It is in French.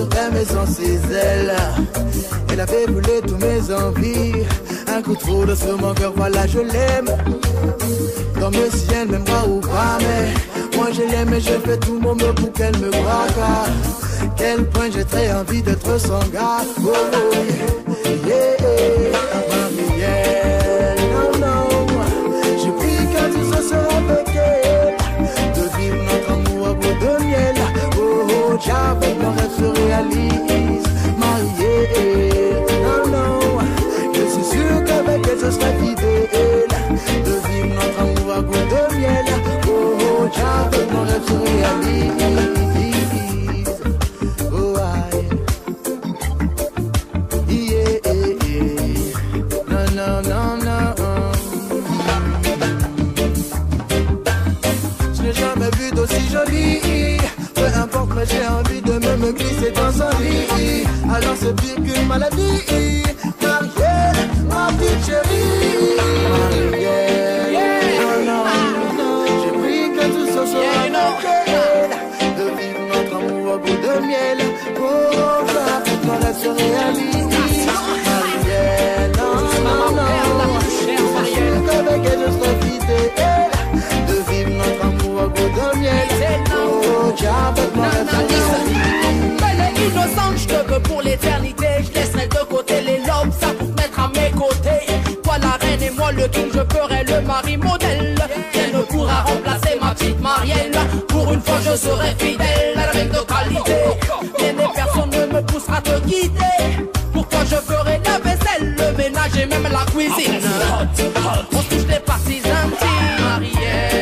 sur elle mais sans ses ailes. Elle avait brûlé tous mes envies. Un coup de foudre sur mon cœur, voilà je l'aime. Comme si elle m'aimera ou pas, mais moi je l'aime et je fais tout mon mieux pour qu'elle me croie. Car quel point j'ai très envie d'être son gars. Oh, yeah, yeah. Marielle, non, non. Je prie que tout ça sera avec elle. De vivre notre amour à bout de miel. Oh, oh, j'avais mon rêve se réalise. Marielle, non, non. Je suis sûr qu'avec elle ce sera fidèle. De vivre notre amour à bout de miel. Oh, oh, j'avais mon rêve se réalise. J'ai envie de me glisser dans son lit. Alors c'est pire qu'une maladie. Marielle, ma petite chérie. Marielle, non, non. J'ai pris que tout ça soit avec elle. De vivre notre amour au goût de miel. Oh, ça, pour qu'on la se réalise. Marielle, non, non, non. Je suis qu'avec elle je serai fidèle. De vivre notre amour au goût de miel. Oh, belle et innocente, je te veux pour l'éternité. Je laisserai de côté les lobes, ça pour te mettre à mes côtés. Toi la reine et moi le king, je ferai le mari modèle. Rien ne pourra remplacer ma petite Marielle. Pour une fois je serai fidèle à la reine de qualité. Bien des personnes ne me poussera à te quitter. Pour toi je ferai la vaisselle, le ménage et même la cuisine. On touche les parties intimes. Marielle,